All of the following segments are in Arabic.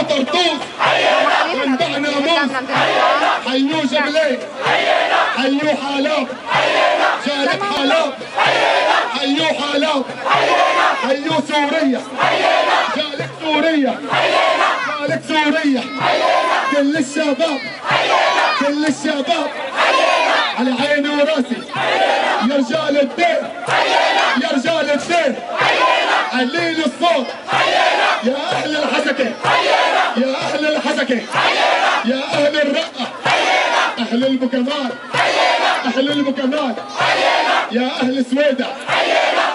طرطوس وانبع ناموس. حيو جبلين حيو حلب جالك حلب حيو حلب حيو سوريا جالك سوريا جالك سوريا. كل الشباب كل الشباب على عيني وراسي يا رجال الدين يا رجال الدين. علينا الصوت يا اهل الحسكه يا اهل الحسكه يا اهل الرقه اهل البكمال اهل البكمال يا اهل سويدة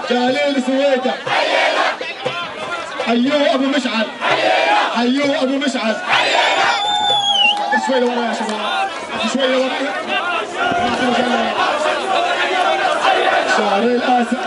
جالين سويدة. حيوه ابو مشعل حيوه ابو مشعل. شوي لورا يا شباب شوي لورا. شهر الاسد